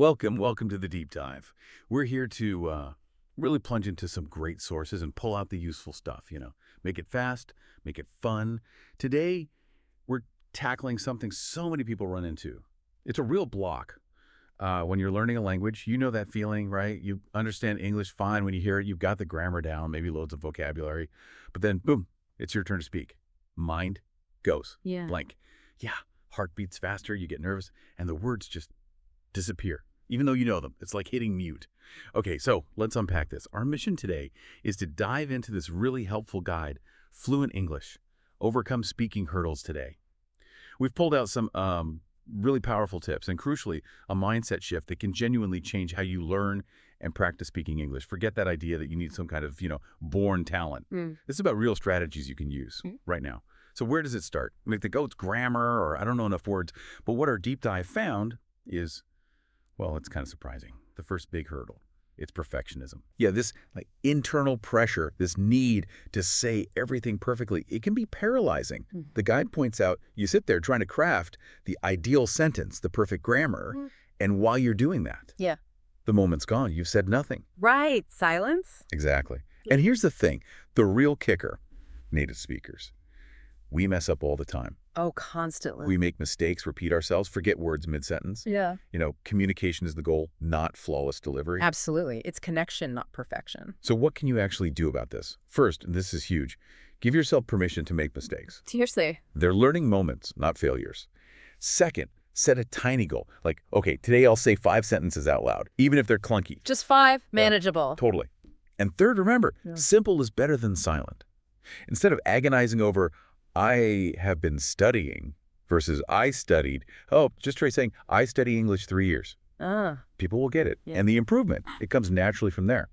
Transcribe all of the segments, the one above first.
Welcome to the deep dive. We're here to really plunge into some great sources and pull out the useful stuff. Make it fast, make it fun. Today, we're tackling something so many people run into. It's a real block. When you're learning a language, you know that feeling, right? You understand English fine when you hear it. You've got the grammar down, maybe loads of vocabulary. But then, boom, it's your turn to speak. Mind goes blank. Yeah, heart beats faster, you get nervous, and the words just disappear. Even though you know them. It's like hitting mute. Okay, so let's unpack this. Our mission today is to dive into this really helpful guide, Fluent English, Overcome Speaking Hurdles Today. We've pulled out some really powerful tips and, crucially, a mindset shift that can genuinely change how you learn and practice speaking English. Forget that idea that you need some kind of, born talent. This is about real strategies you can use right now. So where does it start? We think, oh, it's grammar, or I don't know enough words. But what our deep dive found is, well, it's kind of surprising. The first big hurdle, it's perfectionism. Yeah, this internal pressure, this need to say everything perfectly, it can be paralyzing. The guide points out you sit there trying to craft the ideal sentence, the perfect grammar, and while you're doing that, the moment's gone. You've said nothing. Right. Silence. Exactly. And here's the thing, the real kicker, native speakers. We mess up all the time. Oh, constantly. We make mistakes, repeat ourselves, forget words mid-sentence. Yeah. Communication is the goal, not flawless delivery. Absolutely. It's connection, not perfection. So what can you actually do about this? First, and this is huge, give yourself permission to make mistakes. Seriously. They're learning moments, not failures. Second, set a tiny goal. Like, okay, today I'll say 5 sentences out loud, even if they're clunky. Just 5, manageable. Totally. And third, remember, simple is better than silent. Instead of agonizing over, I have been studying versus I studied. Oh, just try saying, I study English 3 years. People will get it. And the improvement, it comes naturally from there.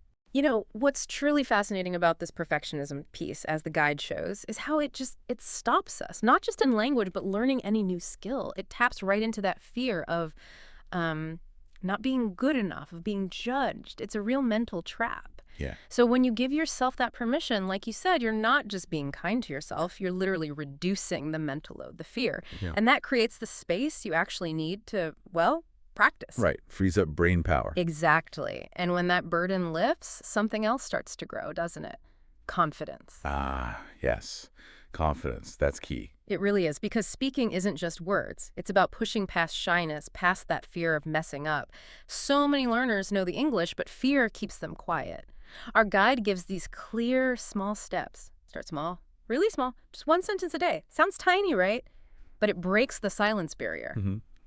What's truly fascinating about this perfectionism piece, as the guide shows, is how it stops us, not just in language, but learning any new skill. It taps right into that fear of not being good enough, of being judged. It's a real mental trap. Yeah. So when you give yourself that permission, like you said, you're not just being kind to yourself, you're literally reducing the mental load, the fear. And that creates the space you actually need to, practice. Right. Frees up brain power. Exactly. And when that burden lifts, something else starts to grow, doesn't it? Confidence. Ah, yes. Confidence. That's key. It really is, because speaking isn't just words. It's about pushing past shyness, past that fear of messing up. So many learners know the English, but fear keeps them quiet. Our guide gives these clear, small steps. Start small, really small, just 1 sentence a day. Sounds tiny, right? But it breaks the silence barrier.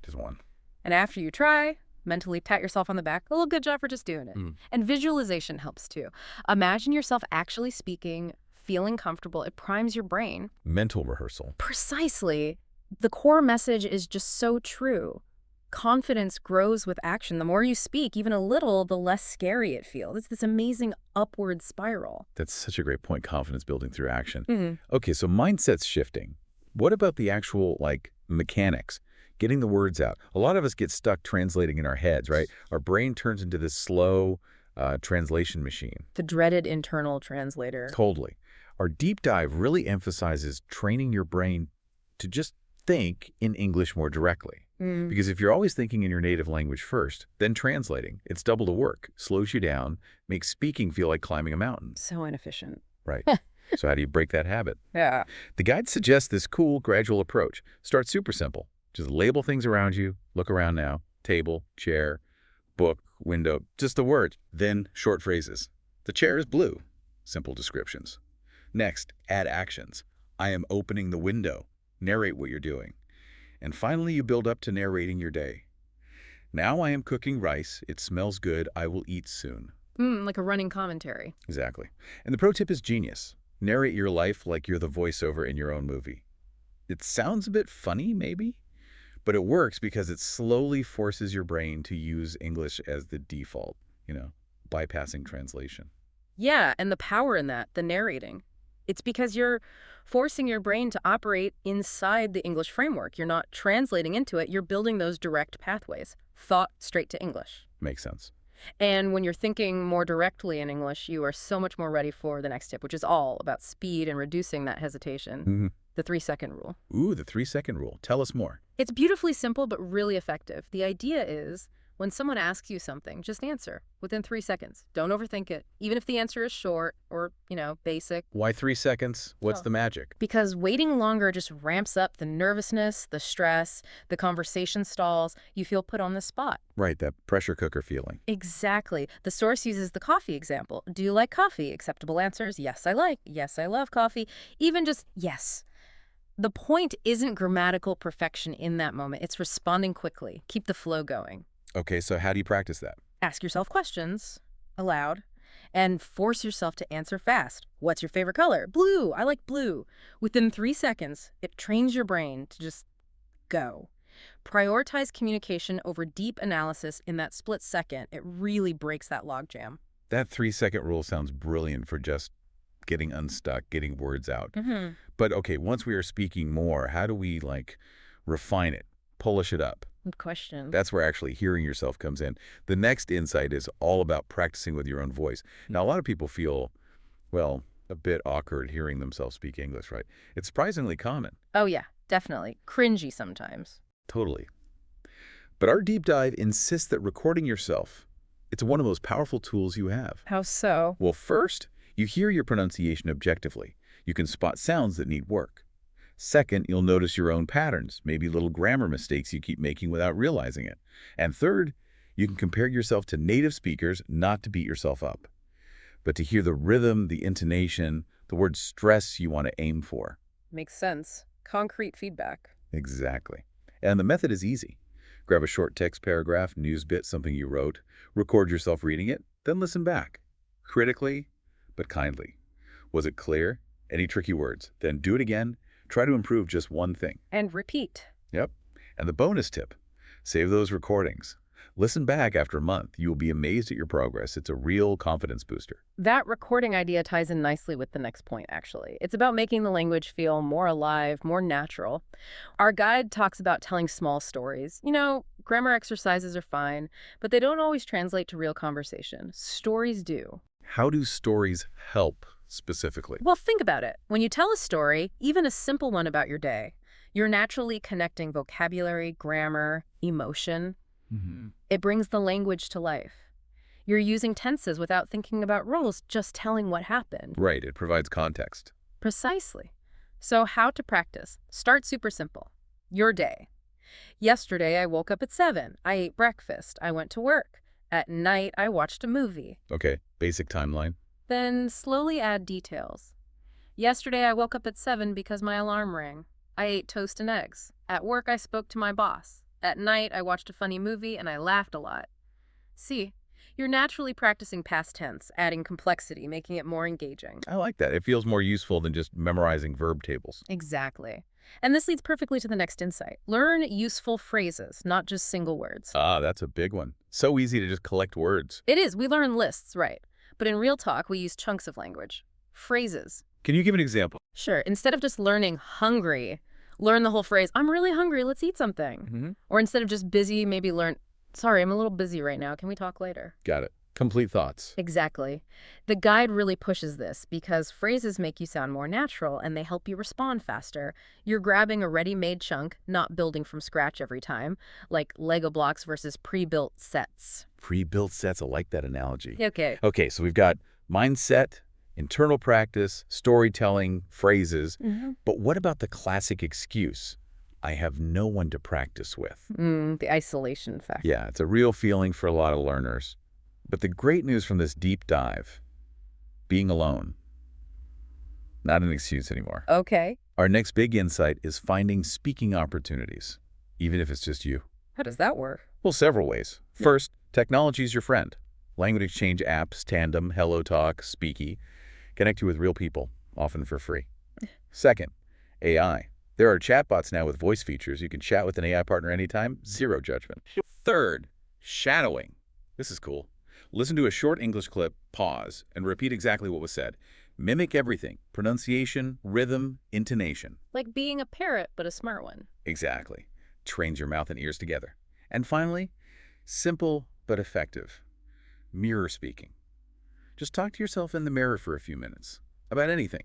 Just one. And after you try, mentally pat yourself on the back. A little good job for just doing it. And visualization helps too. Imagine yourself actually speaking, feeling comfortable. It primes your brain. Mental rehearsal. Precisely. The core message is just so true. Confidence grows with action. The more you speak, even a little, the less scary it feels. It's this amazing upward spiral. That's such a great point, confidence building through action. Okay, so mindset's shifting. What about the actual, mechanics? Getting the words out. A lot of us get stuck translating in our heads, right? Our brain turns into this slow translation machine. The dreaded internal translator. Totally. Our deep dive really emphasizes training your brain to just think in English more directly. Because if you're always thinking in your native language first, then translating, it's double the work, slows you down, makes speaking feel like climbing a mountain. So inefficient. Right. So how do you break that habit? Yeah. The guide suggests this cool, gradual approach. Start super simple. Just label things around you. Look around now. Table, chair, book, window, just the words. Then short phrases. The chair is blue. Simple descriptions. Next, add actions. I am opening the window. Narrate what you're doing. And finally, you build up to narrating your day. Now I am cooking rice. It smells good. I will eat soon. Like a running commentary. Exactly. And the pro tip is genius. Narrate your life like you're the voiceover in your own movie. It sounds a bit funny, maybe, but it works because it slowly forces your brain to use English as the default, bypassing translation. Yeah, and the power in that, the narrating. It's because you're forcing your brain to operate inside the English framework. You're not translating into it. You're building those direct pathways. Thought straight to English. Makes sense. And when you're thinking more directly in English, you are so much more ready for the next tip, which is all about speed and reducing that hesitation. The 3-second rule. Ooh, the 3-second rule. Tell us more. It's beautifully simple, but really effective. The idea is, When someone asks you something, just answer within 3 seconds. Don't overthink it, even if the answer is short or, basic. Why 3 seconds? What's Oh. the magic? Because waiting longer just ramps up the nervousness, the stress, the conversation stalls. You feel put on the spot. Right, that pressure cooker feeling. Exactly. The source uses the coffee example. Do you like coffee? Acceptable answers. Yes, I like. Yes, I love coffee. Even just yes. The point isn't grammatical perfection in that moment. It's responding quickly. Keep the flow going. Okay, so how do you practice that? Ask yourself questions aloud and force yourself to answer fast. What's your favorite color? Blue. I like blue. Within 3 seconds, it trains your brain to just go. Prioritize communication over deep analysis in that split second. It really breaks that logjam. That 3-second rule sounds brilliant for just getting unstuck, getting words out. Mm-hmm. But okay, once we are speaking more, how do we refine it, polish it up? Good question. That's where actually hearing yourself comes in. The next insight is all about practicing with your own voice. Now, a lot of people feel, well, a bit awkward hearing themselves speak English, right? It's surprisingly common. Oh, yeah, definitely. Cringy sometimes. Totally. But our deep dive insists that recording yourself, it's one of the most powerful tools you have. How so? Well, first, you hear your pronunciation objectively. You can spot sounds that need work. Second, you'll notice your own patterns, maybe little grammar mistakes you keep making without realizing it. And third, you can compare yourself to native speakers, not to beat yourself up, but to hear the rhythm, the intonation, the word stress you want to aim for. Makes sense. Concrete feedback. Exactly. And the method is easy. Grab a short text paragraph, news bit, something you wrote, record yourself reading it, then listen back. Critically, but kindly. Was it clear? Any tricky words? Then do it again. Try to improve just one thing. And repeat. Yep. And the bonus tip, save those recordings. Listen back after a month. You will be amazed at your progress. It's a real confidence booster. That recording idea ties in nicely with the next point, actually. It's about making the language feel more alive, more natural. Our guide talks about telling small stories. Grammar exercises are fine, but they don't always translate to real conversation. Stories do. How do stories help specifically? Well, think about it. When you tell a story, even a simple one about your day, you're naturally connecting vocabulary, grammar, emotion. Mm-hmm. It brings the language to life. You're using tenses without thinking about rules, just telling what happened. Right, it provides context. Precisely. So how to practice? Start super simple. Your day. Yesterday, I woke up at 7. I ate breakfast. I went to work. At night, I watched a movie. Okay, basic timeline. Then slowly add details. Yesterday, I woke up at 7 because my alarm rang. I ate toast and eggs. At work, I spoke to my boss. At night, I watched a funny movie and I laughed a lot. See, you're naturally practicing past tense, adding complexity, making it more engaging. I like that. It feels more useful than just memorizing verb tables. Exactly. And this leads perfectly to the next insight. Learn useful phrases, not just single words. Ah, that's a big one. So easy to just collect words. It is. We learn lists, right? But in real talk, we use chunks of language. Phrases. Can you give an example? Sure. Instead of just learning hungry, learn the whole phrase, I'm really hungry, let's eat something. Mm-hmm. Or instead of just busy, maybe learn, sorry, I'm a little busy right now. Can we talk later? Got it. Complete thoughts. Exactly. The guide really pushes this because phrases make you sound more natural and they help you respond faster. You're grabbing a ready-made chunk, not building from scratch every time, like Lego blocks versus pre-built sets. Pre-built sets, I like that analogy. Okay. Okay, so we've got mindset, internal practice, storytelling, phrases. Mm-hmm. But what about the classic excuse? I have no one to practice with. The isolation effect. Yeah, it's a real feeling for a lot of learners. But the great news from this deep dive, being alone, not an excuse anymore. Okay. Our next big insight is finding speaking opportunities, even if it's just you. How does that work? Well, several ways. First, technology is your friend. Language exchange apps, Tandem, HelloTalk, Speaky, connect you with real people, often for free. Second, AI. There are chatbots now with voice features. You can chat with an AI partner anytime, zero judgment. Third, shadowing. This is cool. Listen to a short English clip, pause, and repeat exactly what was said. Mimic everything, pronunciation, rhythm, intonation. Like being a parrot, but a smart one. Exactly. Trains your mouth and ears together. And finally, simple but effective. Mirror speaking. Just talk to yourself in the mirror for a few minutes. About anything.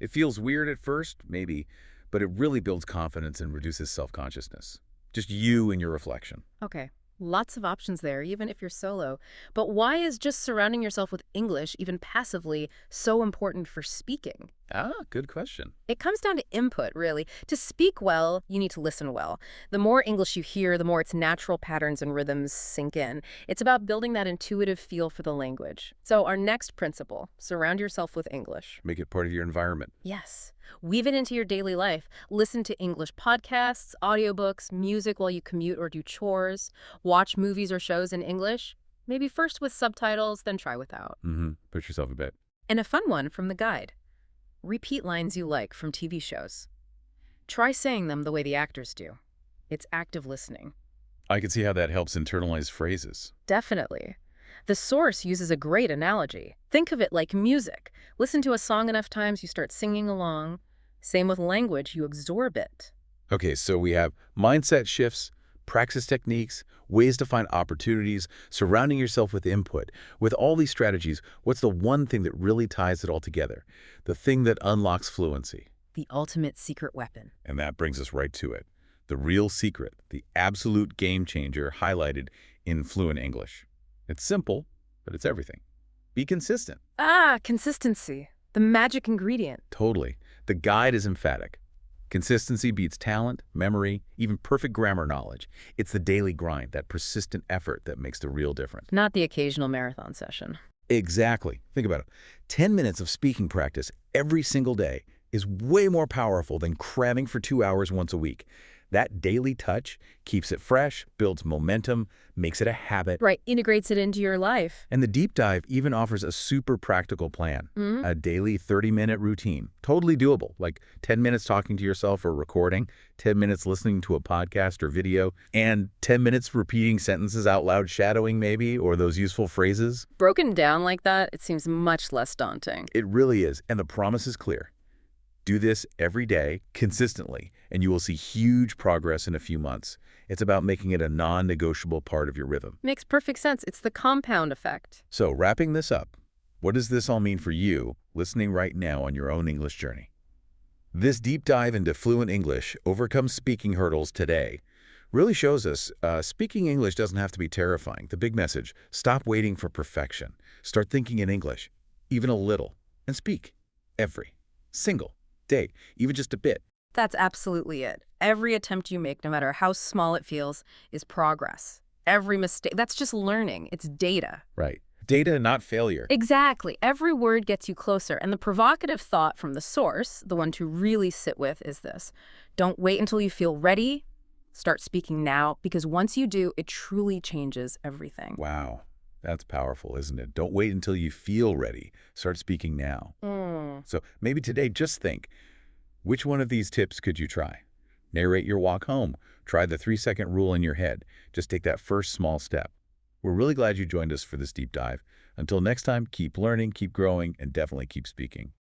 It feels weird at first, maybe, but it really builds confidence and reduces self-consciousness. Just you and your reflection. Okay. Lots of options there, even if you're solo. But why is just surrounding yourself with English, even passively, so important for speaking? Ah, good question. It comes down to input, really. To speak well, you need to listen well. The more English you hear, the more its natural patterns and rhythms sink in. It's about building that intuitive feel for the language. So our next principle, surround yourself with English. Make it part of your environment. Yes. Weave it into your daily life. Listen to English podcasts, audiobooks, music while you commute or do chores. Watch movies or shows in English. Maybe first with subtitles, then try without. Push yourself a bit. And a fun one from the guide. Repeat lines you like from TV shows. Try saying them the way the actors do. It's active listening. I can see how that helps internalize phrases. Definitely. The source uses a great analogy. Think of it like music. Listen to a song enough times, you start singing along. Same with language, you absorb it. Okay, so we have mindset shifts, practice techniques, ways to find opportunities, surrounding yourself with input. With all these strategies, what's the one thing that really ties it all together? The thing that unlocks fluency. The ultimate secret weapon. And that brings us right to it. The real secret, the absolute game changer highlighted in fluent English. It's simple, but it's everything. Be consistent. Ah, consistency. The magic ingredient. Totally. The guide is emphatic. Consistency beats talent, memory, even perfect grammar knowledge. It's the daily grind, that persistent effort that makes the real difference. Not the occasional marathon session. Exactly. Think about it. 10 minutes of speaking practice every single day is way more powerful than cramming for 2 hours once a week. That daily touch keeps it fresh, builds momentum, makes it a habit. Right, integrates it into your life. And the deep dive even offers a super practical plan, a daily 30-minute routine. Totally doable, like 10 minutes talking to yourself or recording, 10 minutes listening to a podcast or video, and 10 minutes repeating sentences out loud, shadowing maybe, or those useful phrases. Broken down like that, it seems much less daunting. It really is, and the promise is clear. Do this every day, consistently, and you will see huge progress in a few months. It's about making it a non-negotiable part of your rhythm. Makes perfect sense. It's the compound effect. So, wrapping this up, what does this all mean for you, listening right now on your own English journey? This deep dive into fluent English, overcome speaking hurdles today, really shows us speaking English doesn't have to be terrifying. The big message, stop waiting for perfection. Start thinking in English, even a little, and speak every single day, even just a bit. That's absolutely it. Every attempt you make, no matter how small it feels, is progress. Every mistake, that's just learning. It's data. Right. Data, not failure. Exactly. Every word gets you closer. And the provocative thought from the source, the one to really sit with, is this. Don't wait until you feel ready. Start speaking now, because once you do, it truly changes everything. Wow. That's powerful, isn't it? Don't wait until you feel ready. Start speaking now. So maybe today, just think, which one of these tips could you try? Narrate your walk home. Try the 3-second rule in your head. Just take that first small step. We're really glad you joined us for this deep dive. Until next time, keep learning, keep growing, and definitely keep speaking.